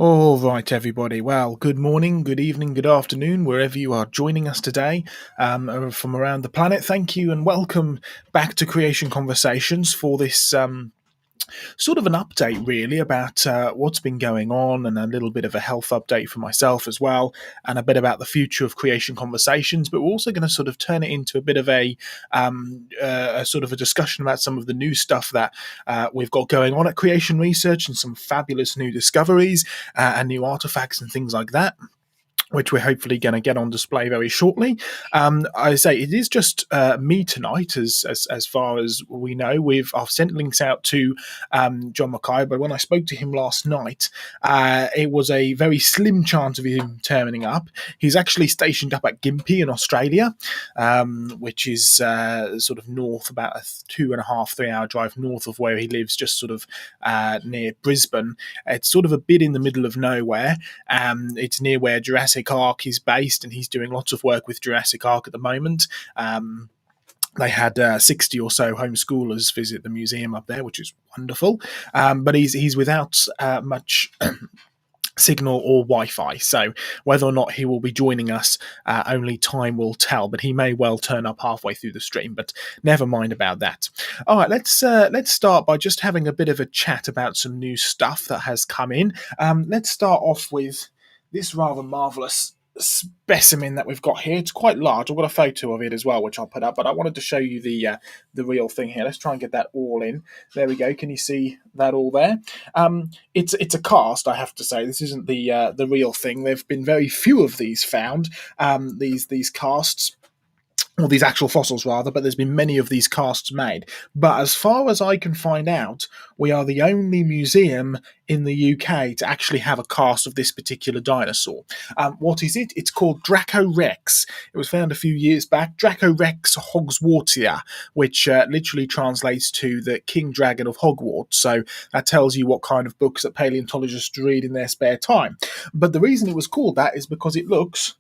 All right, everybody. Well, good morning, good evening, good afternoon, wherever you are joining us today from around the planet. Thank you and welcome back to Creation Conversations for this sort of an update, really, about what's been going on and a little bit of a health update for myself as well, and a bit about the future of Creation Conversations. But we're also going to sort of turn it into a bit of a sort of a discussion about some of the new stuff that we've got going on at Creation Research and some fabulous new discoveries and new artifacts and things like that, which we're hopefully going to get on display very shortly. I say it is just me tonight, as far as we know. I've sent links out to John Mackay, but when I spoke to him last night, it was a very slim chance of him turning up. He's actually stationed up at Gympie in Australia, which is sort of north, about a 2.5-3 hour drive north of where he lives, just sort of near Brisbane. It's sort of a bit in the middle of nowhere. It's near where Jurassic Ark is based, and he's doing lots of work with Jurassic Ark at the moment. They had 60 or so homeschoolers visit the museum up there, which is wonderful. But he's without much signal or Wi-Fi, so whether or not he will be joining us, only time will tell. But he may well turn up halfway through the stream. But never mind about that. All right, let's start by just having a bit of a chat about some new stuff that has come in. Let's start off with this rather marvelous specimen that we've got here. It's quite large. I've got a photo of it as well, which I'll put up, but I wanted to show you the real thing here. Let's try and get that all in. There we go. Can you see that all there? It's a cast, I have to say. This isn't the real thing. There've been very few of these found. These casts, or these actual fossils rather, but there's been many of these casts made. But as far as I can find out, we are the only museum in the UK to actually have a cast of this particular dinosaur. What is it? It's called Dracorex. It was found a few years back. Dracorex Hogswartia, which literally translates to the King Dragon of Hogwarts. So that tells you what kind of books that paleontologists read in their spare time. But the reason it was called that is because it looks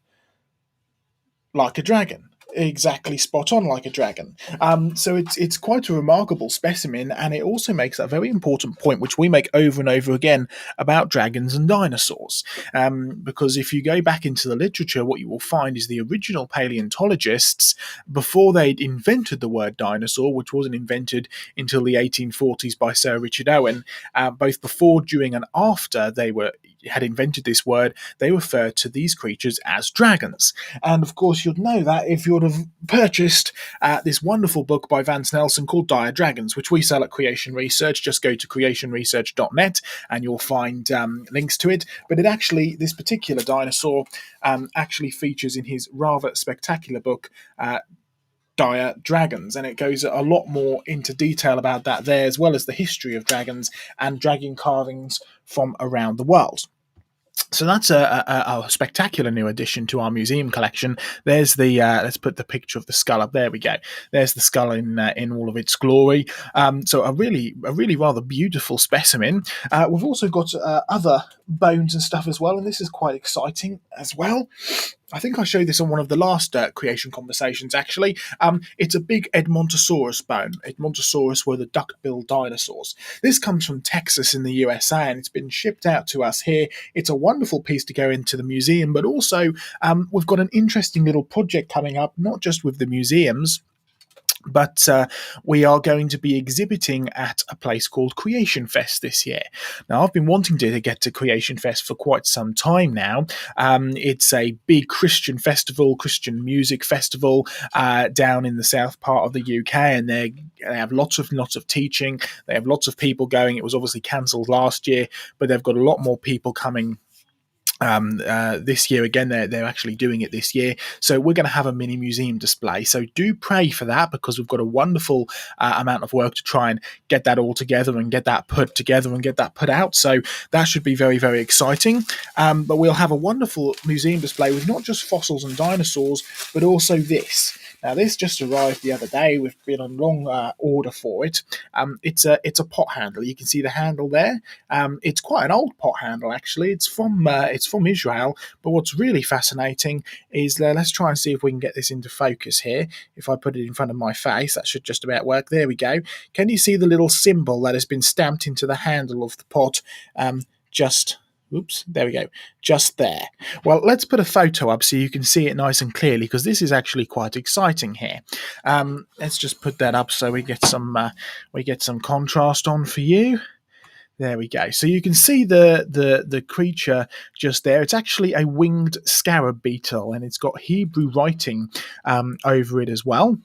like a dragon. Exactly spot on like a dragon. So it's quite a remarkable specimen, and it also makes a very important point, which we make over and over again, about dragons and dinosaurs. Because if you go back into the literature, what you will find is the original paleontologists, before they'd invented the word dinosaur, which wasn't invented until the 1840s by Sir Richard Owen, both before, during, and after they had invented this word, they referred to these creatures as dragons. And of course, you'd know that if you would have purchased this wonderful book by Vance Nelson called Dire Dragons, which we sell at Creation Research. Just go to creationresearch.net and you'll find links to it. But this particular dinosaur actually features in his rather spectacular book, Dire Dragons, and it goes a lot more into detail about that there, as well as the history of dragons and dragon carvings from around the world. So that's a spectacular new addition to our museum collection. There's the let's put the picture of the skull up. There we go. There's the skull in all of its glory. So a really rather beautiful specimen. We've also got other bones and stuff as well, and this is quite exciting as well. I think I showed this on one of the last Creation Conversations, actually. It's a big Edmontosaurus bone. Edmontosaurus were the duck-billed dinosaurs. This comes from Texas in the USA, and it's been shipped out to us here. It's a wonderful piece to go into the museum, but also we've got an interesting little project coming up, not just with the museums, but we are going to be exhibiting at a place called Creation Fest this year. Now, I've been wanting to get to Creation Fest for quite some time now. It's a big Christian festival, Christian music festival down in the south part of the UK, and they have lots of teaching. They have lots of people going. It was obviously cancelled last year, but they've got a lot more people coming this year again. They're actually doing it this year, so we're going to have a mini museum display. So do pray for that, because we've got a wonderful amount of work to try and get that all together and get that put together and get that put out. So that should be very, very exciting. But we'll have a wonderful museum display with not just fossils and dinosaurs, but also this. Now, this just arrived the other day. We've been on long order for it. It's a pot handle. You can see the handle there. It's quite an old pot handle, actually. It's from Israel. But what's really fascinating is let's try and see if we can get this into focus here. If I put it in front of my face, that should just about work. There we go. Can you see the little symbol that has been stamped into the handle of the pot? Just Oops, there we go. Just there. Well, let's put a photo up so you can see it nice and clearly, because this is actually quite exciting here. Let's just put that up so we get some contrast on for you. There we go. So you can see the creature just there. It's actually a winged scarab beetle, and it's got Hebrew writing over it as well.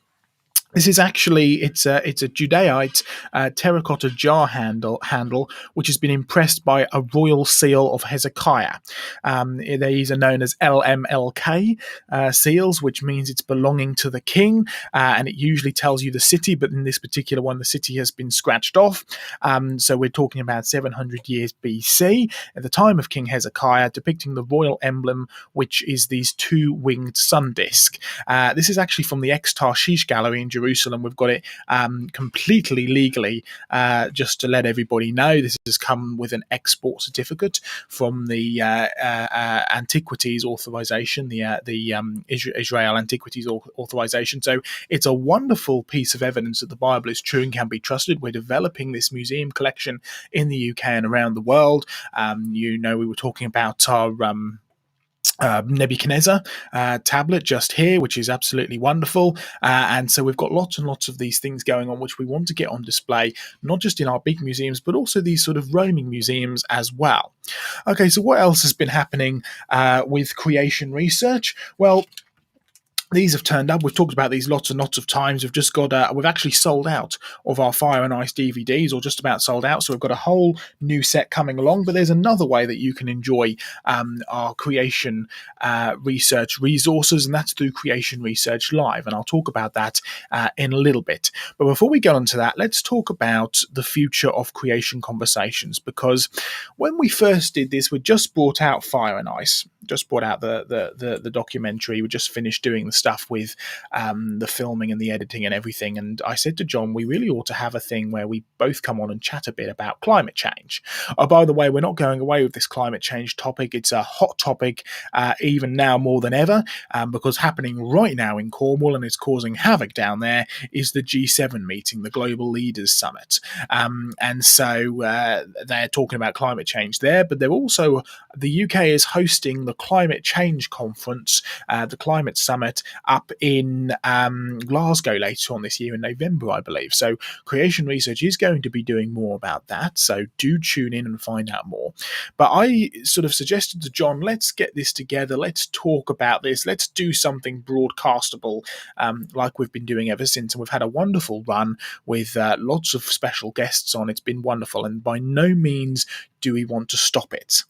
This is actually it's a Judaite terracotta jar handle which has been impressed by a royal seal of Hezekiah. These are known as LMLK seals, which means it's belonging to the king, and it usually tells you the city. But in this particular one, the city has been scratched off. So we're talking about 700 years BC at the time of King Hezekiah, depicting the royal emblem, which is these two winged sun disk. This is actually from the Ex Tarshish Gallery in Jerusalem. We've got it completely legally, just to let everybody know. This has come with an export certificate from the Antiquities Authorization, the Israel Antiquities Authorization. So it's a wonderful piece of evidence that the Bible is true and can be trusted. We're developing this museum collection in the UK and around the world. We were talking about our Nebuchadnezzar tablet just here, which is absolutely wonderful. And so we've got lots and lots of these things going on, which we want to get on display, not just in our big museums, but also these sort of roaming museums as well. Okay, so what else has been happening with creation research? Well, these have turned up. We've talked about these lots and lots of times. We've actually sold out of our Fire and Ice DVDs, or just about sold out. So we've got a whole new set coming along. But there's another way that you can enjoy our creation research resources, and that's through Creation Research Live. And I'll talk about that in a little bit. But before we get on to that, let's talk about the future of creation conversations. Because when we first did this, we just brought out Fire and Ice, just brought out the documentary. We just finished doing the stuff with the filming and the editing and everything. And I said to John, we really ought to have a thing where we both come on and chat a bit about climate change. Oh, by the way, we're not going away with this climate change topic. It's a hot topic, even now more than ever, because happening right now in Cornwall, and it's causing havoc down there, is the G7 meeting, the Global Leaders Summit. And so they're talking about climate change there, but they're also, the UK is hosting the Climate Change Conference, the Climate Summit, up in Glasgow later on this year in November, I believe. So Creation Research is going to be doing more about that, so do tune in and find out more. But I sort of suggested to John, let's get this together, let's talk about this, let's do something broadcastable, like we've been doing ever since. And we've had a wonderful run with lots of special guests on. It's been wonderful, and by no means do we want to stop it.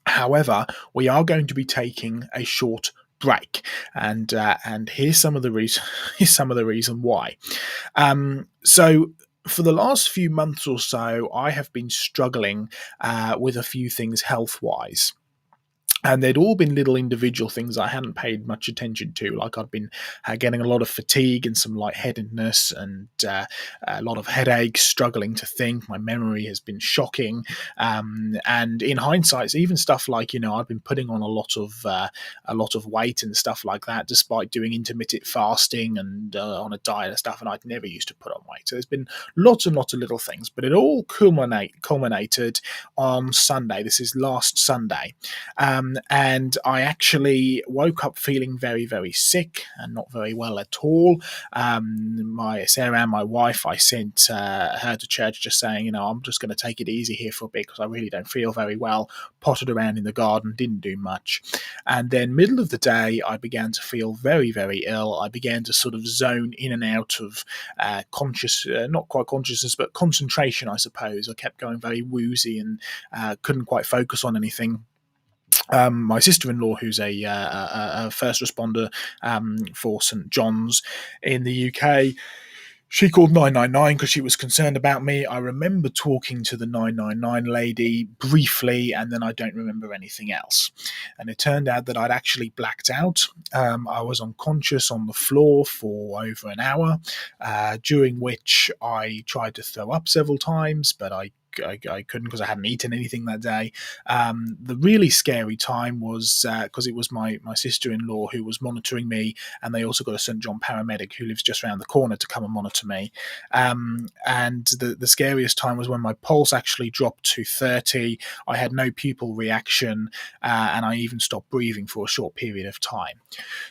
However, we are going to be taking a short break, and here's some of the reason. Here's some of the reason why. So for the last few months or so, I have been struggling with a few things health-wise. And they'd all been little individual things I hadn't paid much attention to. Like I'd been getting a lot of fatigue and some lightheadedness and a lot of headaches, struggling to think. My memory has been shocking. And in hindsight, even stuff like, I've been putting on a lot of weight and stuff like that, despite doing intermittent fasting and on a diet and stuff. And I'd never used to put on weight. So there's been lots and lots of little things, but it all culminated on Sunday. This is last Sunday. And I actually woke up feeling very, very sick and not very well at all. Sarah, my wife, I sent her to church just saying, I'm just going to take it easy here for a bit because I really don't feel very well. Potted around in the garden, didn't do much. And then middle of the day, I began to feel very, very ill. I began to sort of zone in and out of not quite consciousness, but concentration, I suppose. I kept going very woozy and couldn't quite focus on anything. My sister-in-law, who's a first responder for St John's in the UK, she called 999 because she was concerned about me. I remember talking to the 999 lady briefly, and then I don't remember anything else. And it turned out that I'd actually blacked out. I was unconscious on the floor for over an hour, during which I tried to throw up several times, but I I couldn't because I hadn't eaten anything that day. The really scary time was because it was my sister-in-law who was monitoring me, and they also got a St John paramedic who lives just around the corner to come and monitor me. And the scariest time was when my pulse actually dropped to 30. I had no pupil reaction, and I even stopped breathing for a short period of time.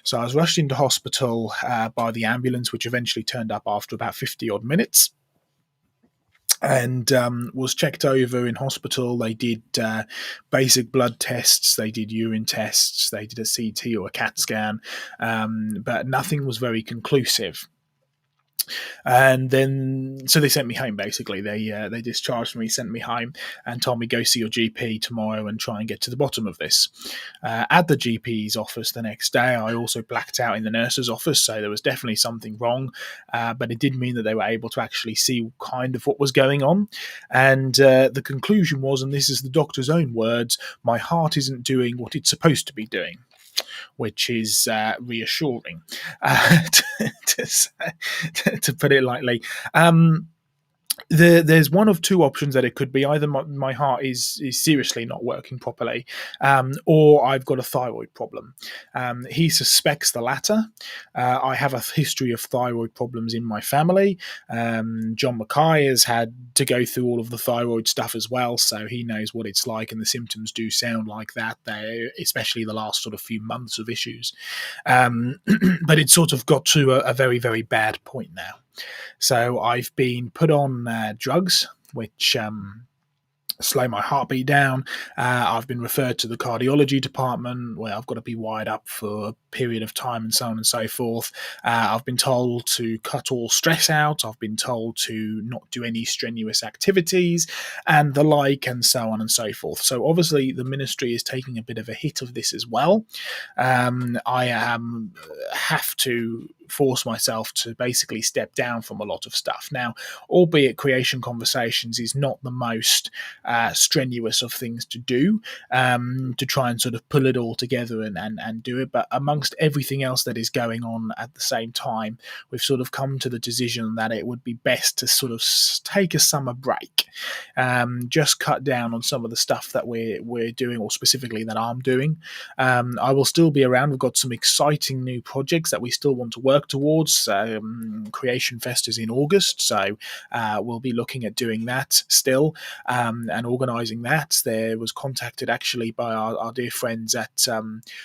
So I was rushed into hospital by the ambulance, which eventually turned up after about 50 odd minutes, and was checked over in hospital. They did basic blood tests, they did urine tests, they did a CT or a CAT scan, but nothing was very conclusive. And then, so they sent me home. Basically, they discharged me, sent me home, and told me go see your GP tomorrow and try and get to the bottom of this. At the GP's office the next day, I also blacked out in the nurse's office, so there was definitely something wrong. But it did mean that they were able to actually see kind of what was going on. And the conclusion was, and this is the doctor's own words, my heart isn't doing what it's supposed to be doing, which is reassuring, to put it lightly. There's one of two options that it could be. Either my heart is seriously not working properly, or I've got a thyroid problem. He suspects the latter. I have a history of thyroid problems in my family. John Mackay has had to go through all of the thyroid stuff as well, so he knows what it's like, and the symptoms do sound like that, especially the last sort of few months of issues. But it's sort of got to a very, very bad point now. So I've been put on drugs, which slow my heartbeat down. I've been referred to the cardiology department, where I've got to be wired up for a period of time and so on and so forth. I've been told to cut all stress out. I've been told to not do any strenuous activities and the like, and so on and so forth. So obviously the ministry is taking a bit of a hit of this as well. I have to force myself to basically step down from a lot of stuff. Now, albeit Creation Conversations is not the most strenuous of things to do, to try and sort of pull it all together and do it, but amongst everything else that is going on at the same time, we've sort of come to the decision that it would be best to sort of take a summer break, just cut down on some of the stuff that we're doing, or specifically that I'm doing. I will still be around. We've got some exciting new projects that we still want to work towards. Creation Fest is in August, so we'll be looking at doing that still, and organising that. There was contacted actually by our dear friends at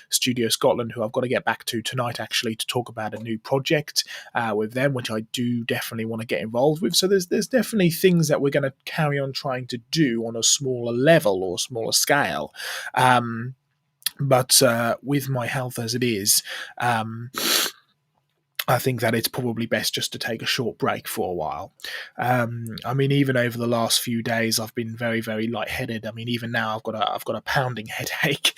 Studio Scotland, who I've got to get back to tonight actually, to talk about a new project with them, which I do definitely want to get involved with. So there's definitely things that we're going to carry on trying to do on a smaller level or smaller scale. But with my health as it is, I think that it's probably best just to take a short break for a while. I mean, even over the last few days, I've been very, very lightheaded. I mean, even now, I've got a pounding headache.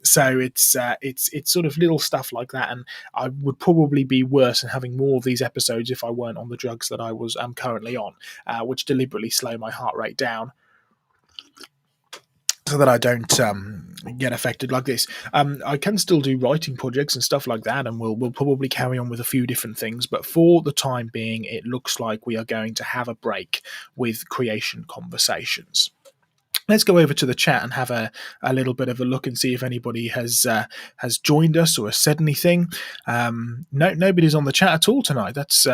So it's sort of little stuff like that, and I would probably be worse and having more of these episodes if I weren't on the drugs that I'm currently on, which deliberately slow my heart rate down, so that I don't get affected like this. I can still do writing projects and stuff like that, and we'll probably carry on with a few different things. But for the time being, it looks like we are going to have a break with Creation Conversations. Let's go over to the chat and have a little bit of a look and see if anybody has joined us or has said anything. Nobody's on the chat at all tonight. That's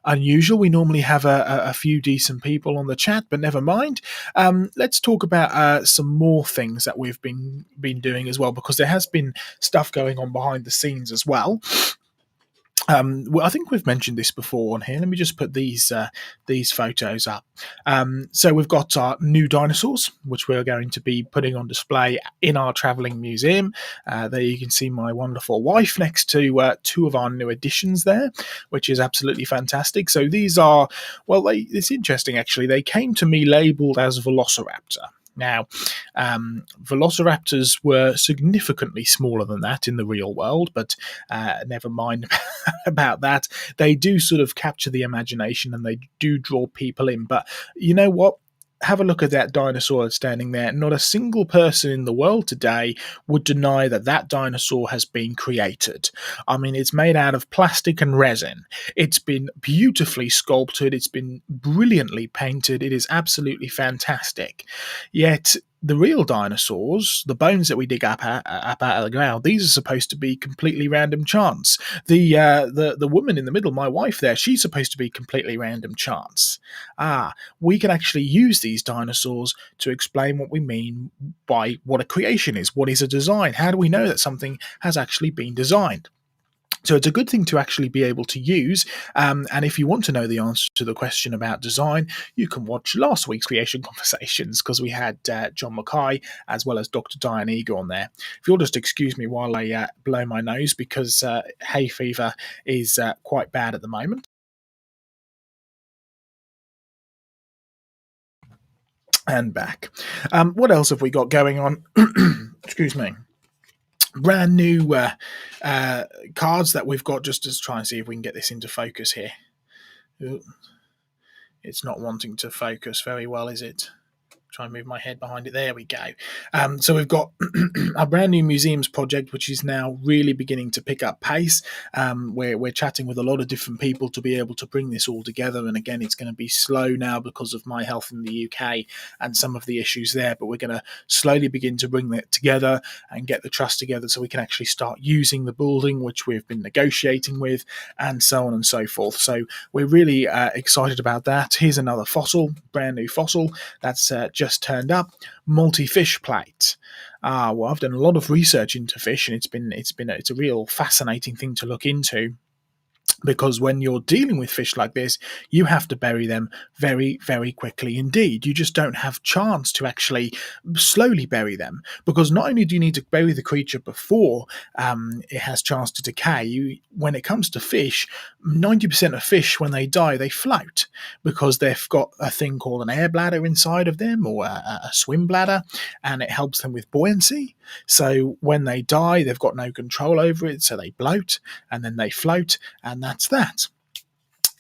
unusual. We normally have a few decent people on the chat, but never mind. Let's talk about some more things that we've been doing as well, because there has been stuff going on behind the scenes as well. Well, I think we've mentioned this before on here. Let me just put these photos up. So we've got our new dinosaurs, which we're going to be putting on display in our travelling museum. There you can see my wonderful wife next to two of our new additions there, which is absolutely fantastic. So these are, well, it's interesting actually. They came to me labelled as Velociraptor. Now, velociraptors were significantly smaller than that in the real world, but never mind about that. They do sort of capture the imagination and they do draw people in. But you know what? have a look at that dinosaur that's standing there. Not a single person in the world today would deny that that dinosaur has been created. I mean, it's made out of plastic and resin. It's been beautifully sculpted. It's been brilliantly painted. It is absolutely fantastic. Yet the real dinosaurs, the bones that we dig up out of the ground, these are supposed to be completely random chance. The woman in the middle, my wife there, she's supposed to be completely random chance. We can actually use these dinosaurs to explain what we mean by what a creation is. What is a design? How do we know that something has actually been designed? So it's a good thing to actually be able to use. And if you want to know the answer to the question about design, you can watch last week's Creation Conversations because we had John Mackay as well as Dr. Diane Eager on there. If you'll just excuse me while I blow my nose because hay fever is quite bad at the moment. And back. What else have we got going on? Excuse me. Brand new cards that we've got, just to try and see if we can get this into focus here. It's not wanting to focus very well, is it? Try and move my head behind it. There we go. So we've got a brand new museums project, which is now really beginning to pick up pace. We're chatting with a lot of different people to be able to bring this all together. And again, it's going to be slow now because of my health in the UK and some of the issues there. But we're going to slowly begin to bring that together and get the trust together so we can actually start using the building, which we've been negotiating with, and so on and so forth. So we're really excited about that. Here's another fossil, brand new fossil that's just turned up, multi-fish plate. Well, I've done a lot of research into fish, and it's a real fascinating thing to look into. Because when you're dealing with fish like this, you have to bury them very, very quickly indeed. You just don't have chance to actually slowly bury them. Because not only do you need to bury the creature before it has chance to decay, when it comes to fish, 90% of fish, when they die, they float. Because they've got a thing called an air bladder inside of them, or a swim bladder, and it helps them with buoyancy. So when they die, they've got no control over it, so they bloat, and then they float, and that's that.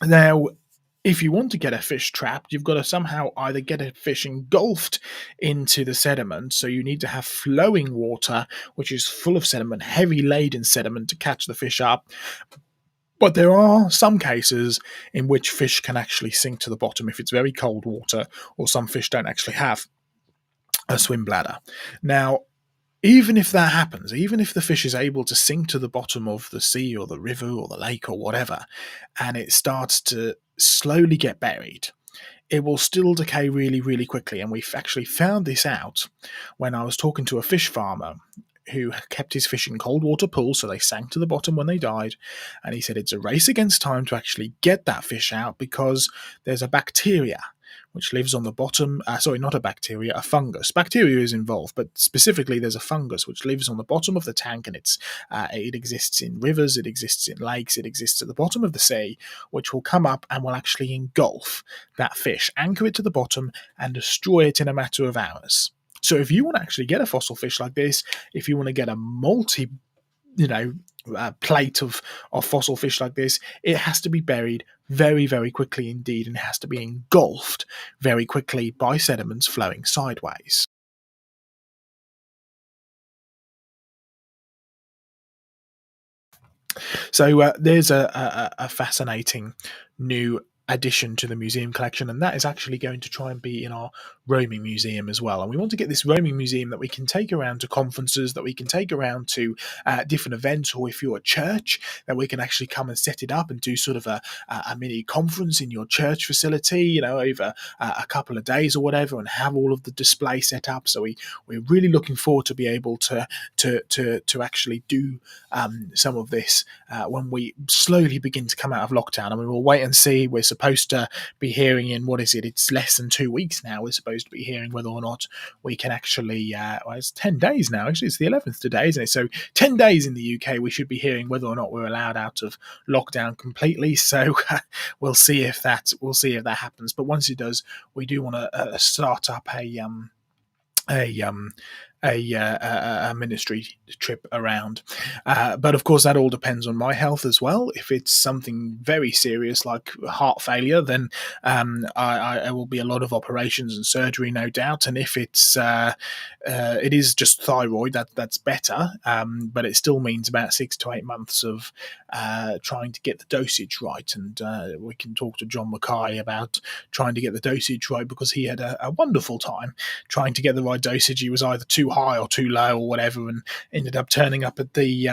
Now, if you want to get a fish trapped, you've got to somehow either get a fish engulfed into the sediment, so you need to have flowing water, which is full of sediment, heavy laden sediment to catch the fish up. But there are some cases in which fish can actually sink to the bottom if it's very cold water, or some fish don't actually have a swim bladder. Now, even if that happens, even if the fish is able to sink to the bottom of the sea or the river or the lake or whatever, and it starts to slowly get buried, it will still decay really, really quickly. And we've actually found this out when I was talking to a fish farmer who kept his fish in cold water pools, so they sank to the bottom when they died. And he said it's a race against time to actually get that fish out because there's a bacteria which lives on the bottom. Sorry, not a bacteria, a fungus. Bacteria is involved, but specifically there's a fungus which lives on the bottom of the tank, and it exists in rivers, it exists in lakes, it exists at the bottom of the sea, which will come up and will actually engulf that fish, anchor it to the bottom, and destroy it in a matter of hours. So if you want to actually get a fossil fish like this, if you want to get a plate of fossil fish like this, it has to be buried very, very quickly indeed, and it has to be engulfed very quickly by sediments flowing sideways. So there's a fascinating new addition to the museum collection, and that is actually going to try and be in our roaming museum as well. And we want to get this roaming museum that we can take around to conferences, that we can take around to different events, or if you're a church, that we can actually come and set it up and do sort of a mini conference in your church facility, over a couple of days or whatever, and have all of the display set up. So we're really looking forward to be able to actually do some of this when we slowly begin to come out of lockdown. I mean, we'll wait and see. We're supposed to be hearing in, what is it? It's less than 2 weeks now. We're supposed to be hearing whether or not we can actually, well, it's 10 days now. Actually, it's the 11th today, isn't it? So 10 days in the UK, we should be hearing whether or not we're allowed out of lockdown completely. So we'll see if that happens. But once it does, we do want to start up a a ministry trip around. But of course, that all depends on my health as well. If it's something very serious like heart failure, then there will be a lot of operations and surgery, no doubt. And if it is just thyroid, that's better, but it still means about 6 to 8 months of trying to get the dosage right. And we can talk to John Mackay about trying to get the dosage right, because he had a wonderful time trying to get the right dosage. He was either too high or too low or whatever, and ended up turning up at the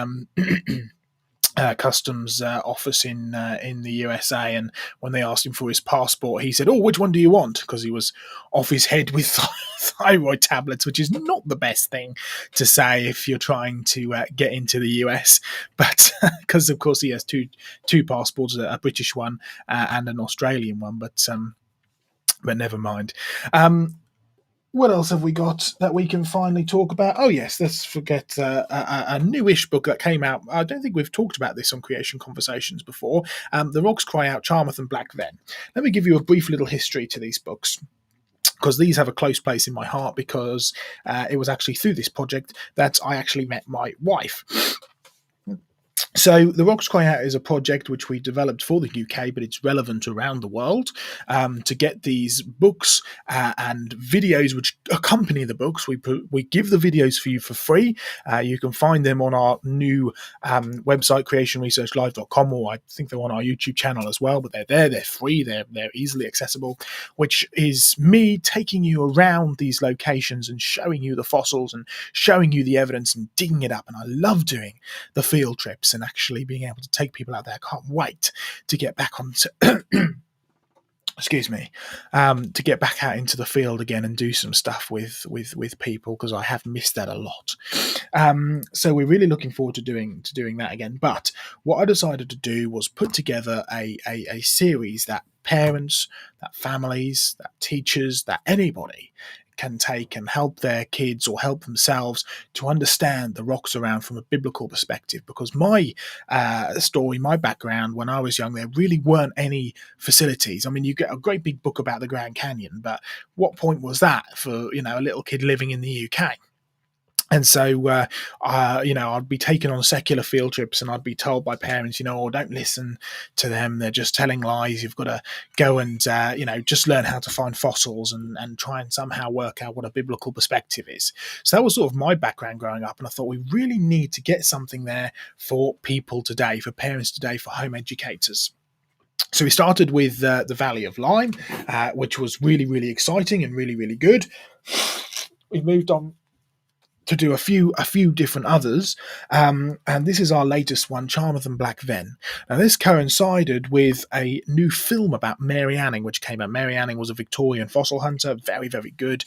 customs office in the USA, and when they asked him for his passport, he said, "Oh, which one do you want?" Because he was off his head with thyroid tablets, which is not the best thing to say if you're trying to get into the US. But because of course he has two passports, a British one and an Australian one. But never mind. What else have we got that we can finally talk about? Oh, yes, let's forget a newish book that came out. I don't think we've talked about this on Creation Conversations before. The Rocks Cry Out, Charmouth and Black Ven. Let me give you a brief little history to these books, because these have a close place in my heart, because it was actually through this project that I actually met my wife. So the Rocks Cry Out is a project which we developed for the UK, but it's relevant around the world, to get these books and videos which accompany the books. We give the videos for you for free. You can find them on our new website, creationresearchlive.com, or I think they're on our YouTube channel as well, but they're there, they're free, they're easily accessible, which is me taking you around these locations and showing you the fossils and showing you the evidence and digging it up. And I love doing the field trips and actually being able to take people out there. I can't wait to get back onto excuse me, to get back out into the field again and do some stuff with people, because I have missed that a lot. So we're really looking forward to doing that again. But what I decided to do was put together a series that parents, that families, that teachers, that anybody can take and help their kids or help themselves to understand the rocks around from a biblical perspective. Because my story, my background, when I was young, there really weren't any facilities. I mean, you get a great big book about the Grand Canyon, but what point was that for, a little kid living in the UK? And so, I'd be taken on secular field trips, and I'd be told by parents, oh, don't listen to them. They're just telling lies. You've got to go and, just learn how to find fossils and try and somehow work out what a biblical perspective is. So that was sort of my background growing up. And I thought we really need to get something there for people today, for parents today, for home educators. So we started with the Valley of Lyme, which was really, really exciting and really, really good. We moved on to do a few different others, and this is our latest one, Charmouth and Black Ven. Now this coincided with a new film about Mary Anning, which came out. Mary Anning was a Victorian fossil hunter, very, very good.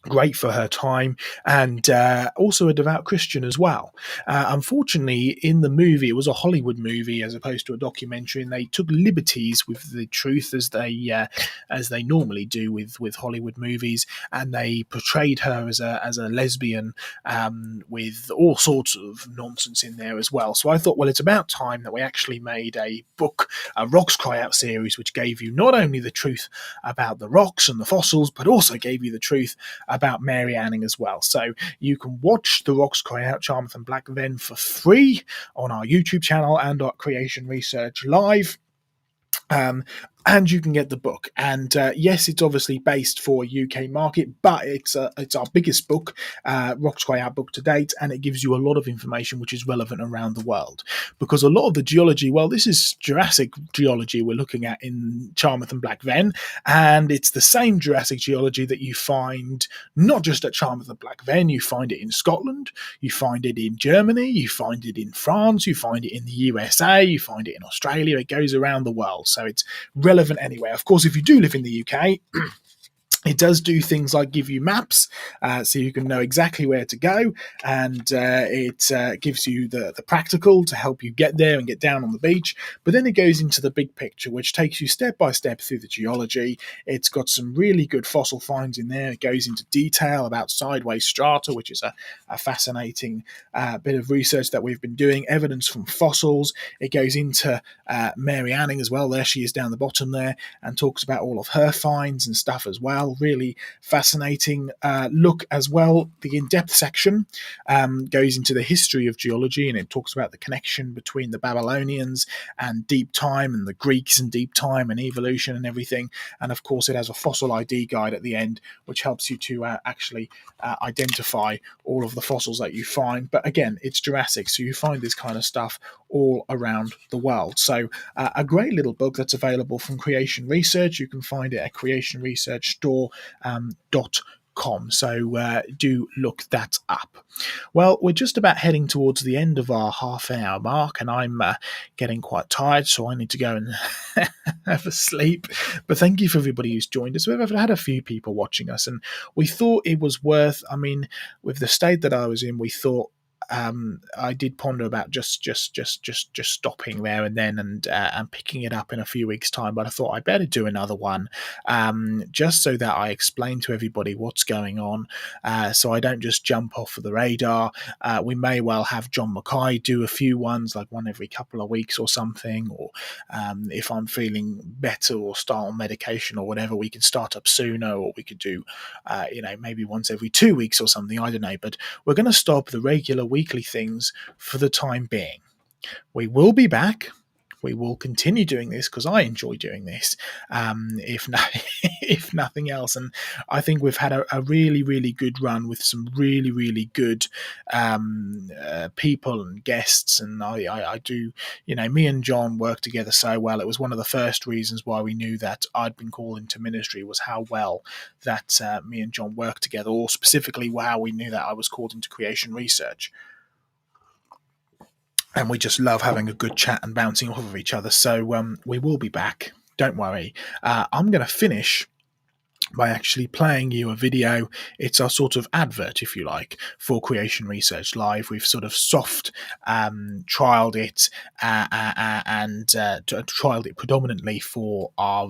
Great for her time, and also a devout Christian as well. Unfortunately, in the movie, it was a Hollywood movie as opposed to a documentary, and they took liberties with the truth as they normally do with Hollywood movies, and they portrayed her as a lesbian, with all sorts of nonsense in there as well. So I thought, well, it's about time that we actually made a book, a Rocks Cry Out series, which gave you not only the truth about the rocks and the fossils, but also gave you the truth about Mary Anning as well. So you can watch The Rocks Cry Out, Charmouth and Black Ven for free on our YouTube channel and at Creation Research Live. And you can get the book. And yes, it's obviously based for a UK market, but it's our biggest book, Rocks Cry Out book to date, and it gives you a lot of information which is relevant around the world. Because a lot of the geology, well, this is Jurassic geology we're looking at in Charmouth and Black Ven, and it's the same Jurassic geology that you find not just at Charmouth and Black Ven, you find it in Scotland, you find it in Germany, you find it in France, you find it in the USA, you find it in Australia. It goes around the world, so it's relevant anyway. Of course, if you do live in the UK, it does do things like give you maps, so you can know exactly where to go, and it gives you the practical to help you get there and get down on the beach. But then it goes into the big picture, which takes you step by step through the geology. It's got some really good fossil finds in there. It goes into detail about sideways strata, which is a fascinating bit of research that we've been doing, evidence from fossils. It goes into Mary Anning as well. There she is down the bottom there, and talks about all of her finds and stuff as well. really fascinating look as well. The in-depth section goes into the history of geology, and it talks about the connection between the Babylonians and deep time, and the Greeks and deep time, and evolution and everything. And of course, it has a fossil ID guide at the end, which helps you to actually identify all of the fossils that you find. But again, it's Jurassic, so you find this kind of stuff all around the world. So a great little book that's available from Creation Research. You can find it at creationresearchstore.com. So do look that up. Well, we're just about heading towards the end of our half-hour mark, and I'm getting quite tired, so I need to go and have a sleep. But thank you for everybody who's joined us. We've had a few people watching us, and we thought it was worth, with the state that I was in, we thought I did ponder about just stopping there and then and picking it up in a few weeks' time. But I thought I'd better do another one, just so that I explain to everybody what's going on, so I don't just jump off of the radar. We may well have John Mackay do a few ones, like one every couple of weeks or something, or if I'm feeling better or start on medication or whatever, we can start up sooner, or we could do maybe once every 2 weeks or something. I don't know, but we're going to stop the regular weekly things for the time being. We will be back. We will continue doing this because I enjoy doing this, if nothing else. And I think we've had a really, really good run with some really, really good people and guests. And I do, me and John work together so well. It was one of the first reasons why we knew that I'd been called into ministry, was how well that me and John worked together, or specifically how we knew that I was called into Creation Research. And we just love having a good chat and bouncing off of each other. So we will be back. Don't worry. I'm going to finish by actually playing you a video. It's our sort of advert, if you like, for Creation Research Live. We've sort of soft trialed it and trialed it predominantly for our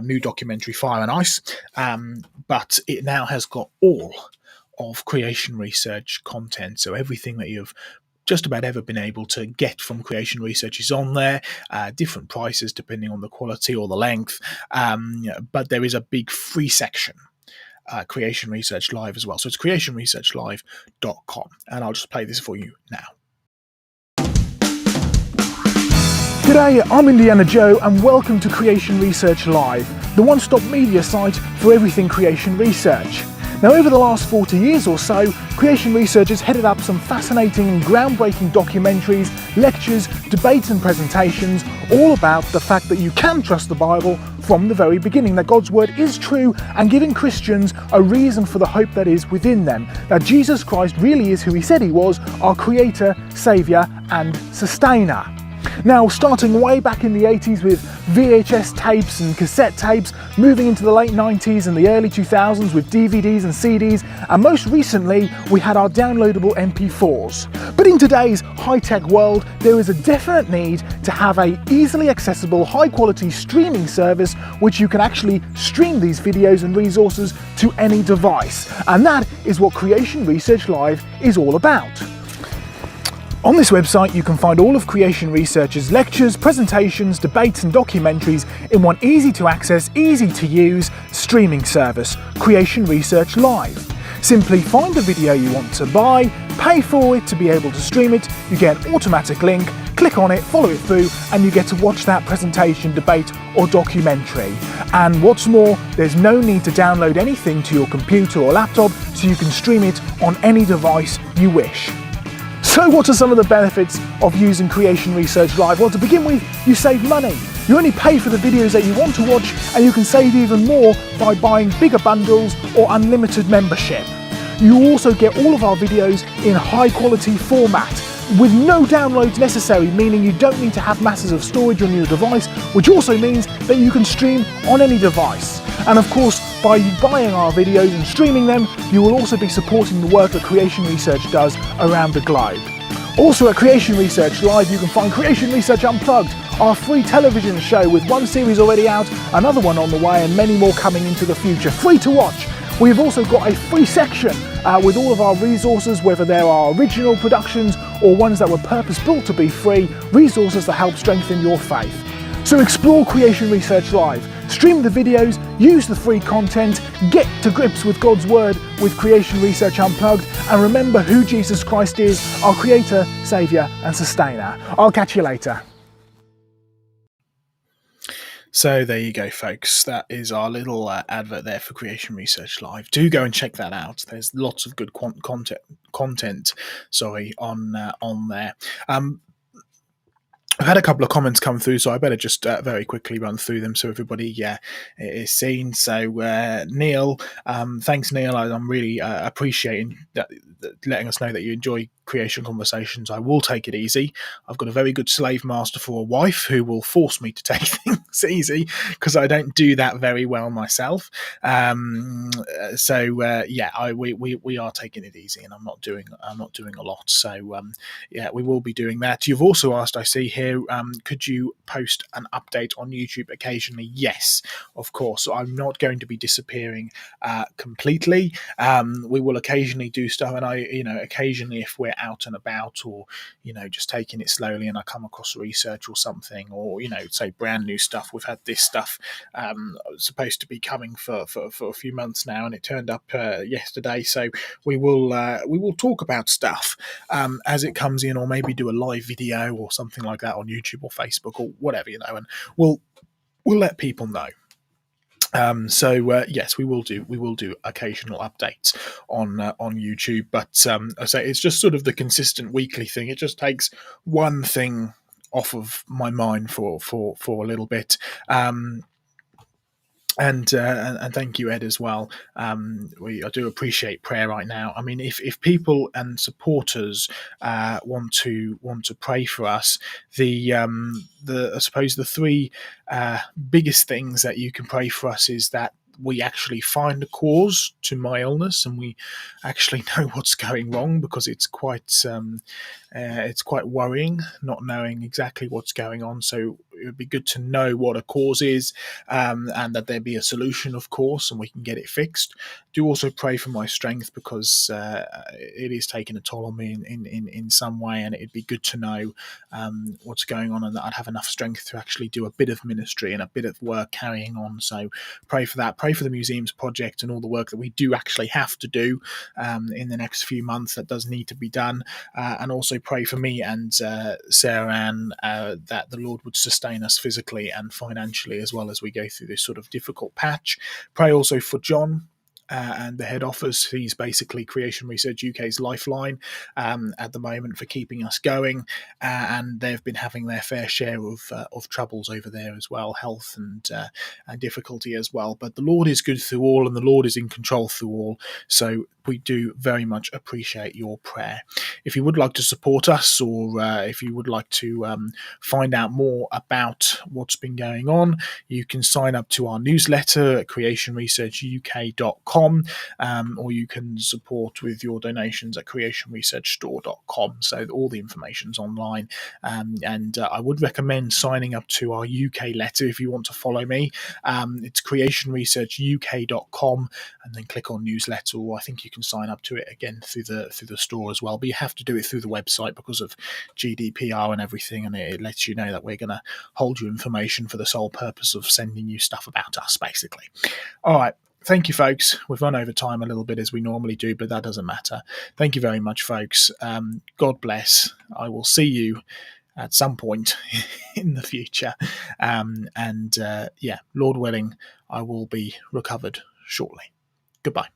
new documentary, Fire and Ice. But it now has got all of Creation Research content. So everything that you've just about ever been able to get from Creation Research is on there, different prices depending on the quality or the length, but there is a big free section, Creation Research Live as well. So it's creationresearchlive.com, and I'll just play this for you now. G'day, I'm Indiana Joe, and welcome to Creation Research Live, the one-stop media site for everything Creation Research. Now, over the last 40 years or so, Creation Research has headed up some fascinating and groundbreaking documentaries, lectures, debates and presentations, all about the fact that you can trust the Bible from the very beginning, that God's Word is true, and giving Christians a reason for the hope that is within them, that Jesus Christ really is who He said He was, our Creator, Saviour and Sustainer. Now, starting way back in the 80s with VHS tapes and cassette tapes, moving into the late 90s and the early 2000s with DVDs and CDs, and most recently we had our downloadable MP4s. But in today's high-tech world, there is a definite need to have a easily accessible, high-quality streaming service which you can actually stream these videos and resources to any device. And that is what Creation Research Live is all about. On this website, you can find all of Creation Research's lectures, presentations, debates and documentaries in one easy-to-access, easy-to-use streaming service, Creation Research Live. Simply find the video you want to buy, pay for it to be able to stream it, you get an automatic link, click on it, follow it through, and you get to watch that presentation, debate or documentary. And what's more, there's no need to download anything to your computer or laptop, so you can stream it on any device you wish. So what are some of the benefits of using Creation Research Live? Well, to begin with, you save money. You only pay for the videos that you want to watch, and you can save even more by buying bigger bundles or unlimited membership. You also get all of our videos in high quality format with no downloads necessary, meaning you don't need to have masses of storage on your device, which also means that you can stream on any device. And of course, by buying our videos and streaming them, you will also be supporting the work that Creation Research does around the globe. Also at Creation Research Live, you can find Creation Research Unplugged, our free television show with one series already out, another one on the way, and many more coming into the future, free to watch. We've also got a free section with all of our resources, whether they're our original productions or ones that were purpose-built to be free, resources that help strengthen your faith. So explore Creation Research Live. Stream the videos, use the free content, get to grips with God's Word with Creation Research Unplugged, and remember who Jesus Christ is, our Creator, Saviour and Sustainer. I'll catch you later. So there you go, folks. That is our little advert there for Creation Research Live. Do go and check that out. There's lots of good content. On there. I've had a couple of comments come through, so I better just very quickly run through them so everybody is seen. So Neil, thanks Neil. I'm really appreciating that, letting us know that you enjoy creation conversations. I will take it easy. I've got a very good slave master for a wife who will force me to take things easy because I don't do that very well myself. We are taking it easy, and I'm not doing a lot. So we will be doing that. You've also asked, I see here, could you post an update on YouTube occasionally? Yes, of course. So I'm not going to be disappearing completely. We will occasionally do stuff, and occasionally if we're out and about, or just taking it slowly, and I come across research or something, or say brand new stuff. We've had this stuff supposed to be coming for a few months now, and it turned up yesterday. So we will talk about stuff as it comes in, or maybe do a live video or something like that on YouTube or Facebook or whatever, and we'll let people know. Yes, we will do occasional updates on YouTube, but I say it's just sort of the consistent weekly thing. It just takes one thing off of my mind for a little bit. And thank you, Ed, as well. I do appreciate prayer right now. I mean, if people and supporters want to pray for us, I suppose the three biggest things that you can pray for us is that we actually find a cause to my illness, and we actually know what's going wrong, because it's quite worrying not knowing exactly what's going on. So it would be good to know what a cause is, and that there be a solution, of course, and we can get it fixed. Do also pray for my strength, because it is taking a toll on me in some way, and it'd be good to know what's going on, and that I'd have enough strength to actually do a bit of ministry and a bit of work carrying on. So pray for that. Pray for the museum's project and all the work that we do actually have to do in the next few months that does need to be done, and also pray for me and Sarah Ann that the Lord would sustain us physically and financially as well as we go through this sort of difficult patch. Pray also for John and the head office. He's basically Creation Research UK's lifeline at the moment for keeping us going, and they've been having their fair share of troubles over there as well, health and difficulty as well. But the Lord is good through all, and the Lord is in control through all. So we do very much appreciate your prayer. If you would like to support us, or if you would like to find out more about what's been going on, you can sign up to our newsletter at creationresearchuk.com, or you can support with your donations at creationresearchstore.com. So all the information's online, and I would recommend signing up to our UK letter if you want to follow me. It's creationresearchuk.com, and then click on newsletter, or I think you can sign up to it again through the store as well, but you have to do it through the website because of GDPR and everything, and it lets you know that we're going to hold your information for the sole purpose of sending you stuff about us, basically. All right. Thank you, folks. We've run over time a little bit as we normally do, but that doesn't matter. Thank you very much, folks. God bless. I will see you at some point in the future. Lord willing, I will be recovered shortly. Goodbye.